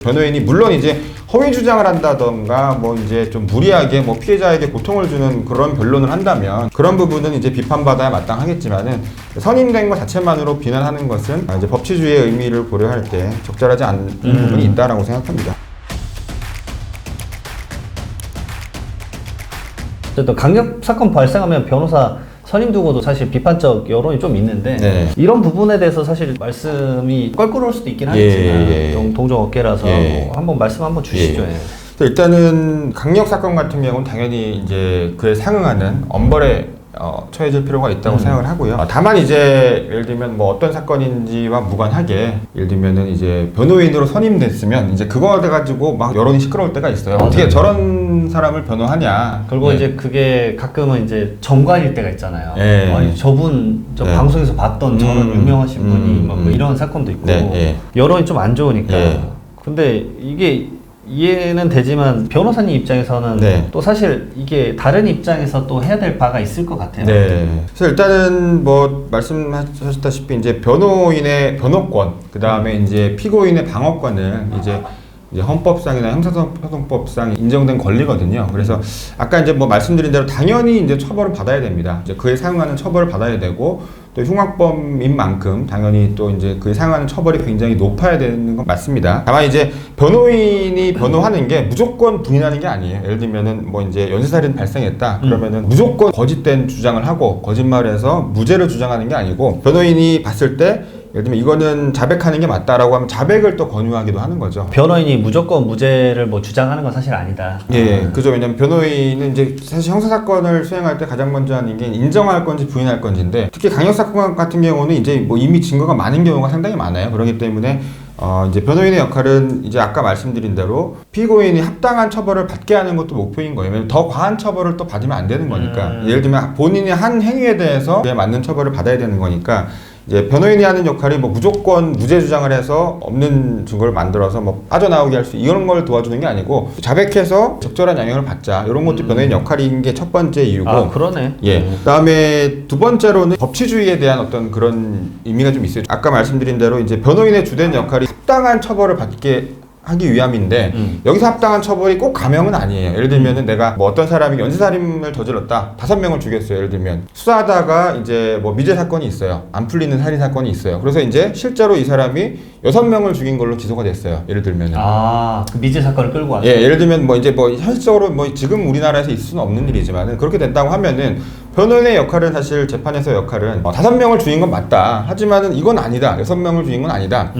변호인이 물론 이제 허위 주장을 한다던가 뭐 이제 좀 무리하게 뭐 피해자에게 고통을 주는 그런 변론을 한다면 그런 부분은 이제 비판받아야 마땅하겠지만은 선임된 것 자체만으로 비난하는 것은 이제 법치주의의 의미를 고려할 때 적절하지 않은 부분이 있다라고 생각합니다. 어쨌든 강력 사건 발생하면 변호사 선임 두고도 사실 비판적 여론이 좀 있는데 이런 부분에 대해서 사실 말씀이 껄끄러울 수도 있긴 하겠지만 동종업계라서 뭐 한번 말씀 한번 주시죠. 일단은 강력 사건 같은 경우는 당연히 이제 그에 상응하는 엄벌에 처해질 필요가 있다고 생각을 하고요. 다만 이제 예를 들면 뭐 어떤 사건인지와 무관하게 예를 들면은 이제 변호인으로 선임됐으면 이제 그거 가지고 막 여론이 시끄러울 때가 있어요. 어떻게 저런 사람을 변호하냐. 그리고 이제 그게 가끔은 이제 정관일 때가 있잖아요. 아니, 저분 방송에서 봤던 저런 유명하신 분이 막 뭐 이런 사건도 있고 여론이 좀 안 좋으니까. 근데 이게 이해는 되지만 변호사님 입장에서는 또 사실 이게 다른 입장에서 또 해야 될 바가 있을 것 같아요. 그래서 일단은 뭐 말씀하셨다시피 이제 변호인의 변호권, 그 다음에 이제 피고인의 방어권을 이제 헌법상이나 형사소송법상 인정된 권리거든요. 그래서 아까 이제 뭐 말씀드린 대로 당연히 이제 처벌을 받아야 됩니다. 이제 그에 상응하는 처벌을 받아야 되고 또 흉악범인 만큼 당연히 또 이제 그에 상응하는 처벌이 굉장히 높아야 되는 건 맞습니다. 다만 이제 변호인이 변호하는 게 무조건 부인하는 게 아니에요. 예를 들면은 뭐 이제 연쇄살인 발생했다 그러면은 무조건 거짓된 주장을 하고 거짓말해서 무죄를 주장하는 게 아니고 변호인이 봤을 때 예를 들면 이거는 자백하는 게 맞다라고 하면 자백을 또 권유하기도 하는 거죠. 변호인이 무조건 무죄를 뭐 주장하는 건 사실 아니다. 그죠. 왜냐면 변호인은 이제 사실 형사사건을 수행할 때 가장 먼저 하는 게 인정할 건지 부인할 건지인데 특히 강력사건 같은 경우는 이제 뭐 이미 증거가 많은 경우가 상당히 많아요. 그렇기 때문에 이제 변호인의 역할은 이제 아까 말씀드린 대로 피고인이 합당한 처벌을 받게 하는 것도 목표인 거예요. 왜냐면 더 과한 처벌을 또 받으면 안 되는 거니까. 예를 들면 본인이 한 행위에 대해서 그에 맞는 처벌을 받아야 되는 거니까 이제 변호인이 하는 역할이 뭐 무조건 무죄 주장을 해서 없는 증거를 만들어서 뭐 빠져나오게 할 수 이런 걸 도와주는 게 아니고 자백해서 적절한 영향을 받자 이런 것도 변호인 역할인 게 첫 번째 이유고. 그러네. 그다음에 두 번째로는 법치주의에 대한 어떤 그런 의미가 좀 있어요. 아까 말씀드린 대로 이제 변호인의 주된 역할이 합당한 처벌을 받게 하기 위함인데 여기서 합당한 처벌이 꼭 감형은 아니에요. 예를 들면은 내가 뭐 어떤 사람이 연쇄살인을 저질렀다 5명을 죽였어요. 예를 들면 수사하다가 이제 뭐 미제 사건이 있어요. 안 풀리는 살인 사건이 있어요. 그래서 이제 실제로 이 사람이 6명을 죽인 걸로 기소가 됐어요. 예를 들면은 그 미제 사건을 끌고 왔어요. 예를 들면 뭐 이제 뭐 현실적으로 뭐 지금 우리나라에서 있을 수는 없는 일이지만은 그렇게 된다고 하면은 변호인의 역할은 사실 재판에서 역할은 5명을 죽인 건 맞다. 하지만은 이건 아니다. 6명을 죽인 건 아니다.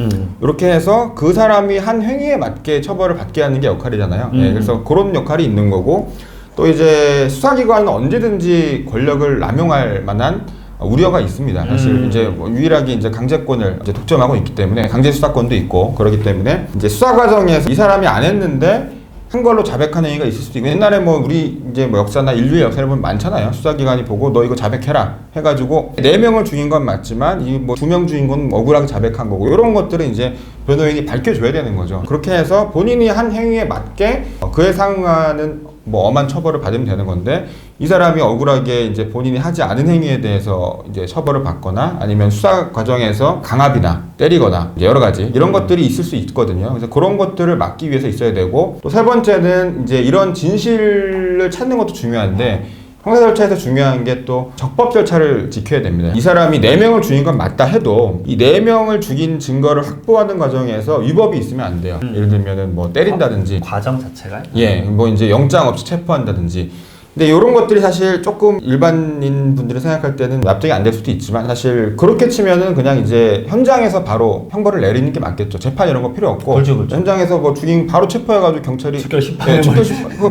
이렇게 해서 그 사람이 한 행위에 맞게 처벌을 받게 하는 게 역할이잖아요. 그래서 그런 역할이 있는 거고 또 이제 수사기관은 언제든지 권력을 남용할 만한 우려가 있습니다. 사실 이제 뭐 유일하게 이제 강제권을 이제 독점하고 있기 때문에 강제 수사권도 있고 그렇기 때문에 이제 수사 과정에서 이 사람이 안 했는데 한 걸로 자백하는 행위가 있을 수도 있고 옛날에 뭐 우리 이제 뭐 역사나 인류의 역사를 보면 많잖아요. 수사기관이 보고 너 이거 자백해라 해가지고 4명을 죽인 건 맞지만 이 뭐 2명 죽인 건 억울하게 자백한 거고 이런 것들은 이제 변호인이 밝혀줘야 되는 거죠. 그렇게 해서 본인이 한 행위에 맞게 그에 상응하는 뭐 엄한 처벌을 받으면 되는 건데 이 사람이 억울하게 이제 본인이 하지 않은 행위에 대해서 이제 처벌을 받거나 아니면 수사 과정에서 강압이나 때리거나 이제 여러 가지 이런 것들이 있을 수 있거든요. 그래서 그런 것들을 막기 위해서 있어야 되고 또 세 번째는 이제 이런 진실을 찾는 것도 중요한데 형사 절차에서 중요한 게 또 적법 절차를 지켜야 됩니다. 이 사람이 4명을 죽인 건 맞다 해도 이 4명을 죽인 증거를 확보하는 과정에서 위법이 있으면 안 돼요. 예를 들면은 뭐 때린다든지 과정 자체가? 뭐 이제 영장 없이 체포한다든지 근데 이런 것들이 사실 조금 일반인 분들이 생각할 때는 납득이 안 될 수도 있지만 사실 그렇게 치면은 그냥 이제 현장에서 바로 형벌을 내리는 게 맞겠죠. 재판 이런 거 필요 없고 그렇죠. 현장에서 뭐 죽인 바로 체포해가지고 경찰이 직결 심판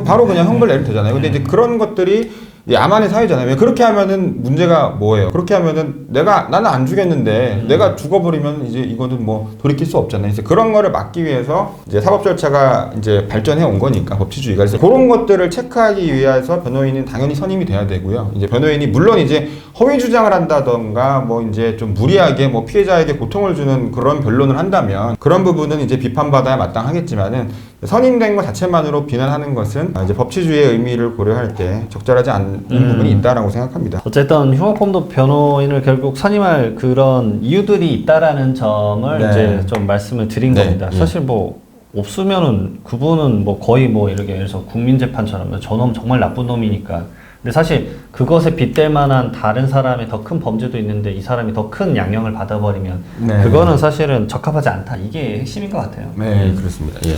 바로 그냥 형벌 내리면 되잖아요. 근데 이제 그런 것들이 야만의 사회잖아요. 왜 그렇게 하면은 문제가 뭐예요? 그렇게 하면은 나는 안 죽였는데 내가 죽어버리면 이제 이거는 뭐 돌이킬 수 없잖아요. 이제 그런 거를 막기 위해서 이제 사법 절차가 이제 발전해 온 거니까 법치주의가. 그래서 그런 것들을 체크하기 위해서 변호인은 당연히 선임이 돼야 되고요. 이제 변호인이 물론 이제 허위 주장을 한다던가 뭐 이제 좀 무리하게 뭐 피해자에게 고통을 주는 그런 변론을 한다면 그런 부분은 이제 비판받아야 마땅하겠지만은 선임된 것 자체만으로 비난하는 것은 이제 법치주의의 의미를 고려할 때 적절하지 않은 부분이 있다라고 생각합니다. 어쨌든 흉악범도 변호인을 결국 선임할 그런 이유들이 있다라는 점을 이제 좀 말씀을 드린 겁니다. 사실 뭐 없으면은 그분은 뭐 거의 뭐 이렇게 예를 들어서 국민재판처럼 저놈 정말 나쁜 놈이니까. 근데 사실 그것에 빗댈 만한 다른 사람의 더 큰 범죄도 있는데 이 사람이 더 큰 양형을 받아버리면 네. 그거는 사실은 적합하지 않다. 이게 핵심인 것 같아요. 네, 그렇습니다. 예.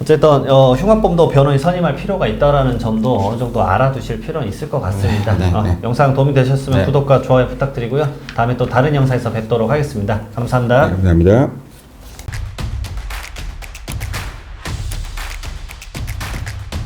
어쨌든 흉악범도 변호인 선임할 필요가 있다라는 점도 어느 정도 알아두실 필요는 있을 것 같습니다. 네. 영상 도움이 되셨으면 네. 구독과 좋아요 부탁드리고요. 다음에 또 다른 영상에서 뵙도록 하겠습니다. 감사합니다. 네, 감사합니다.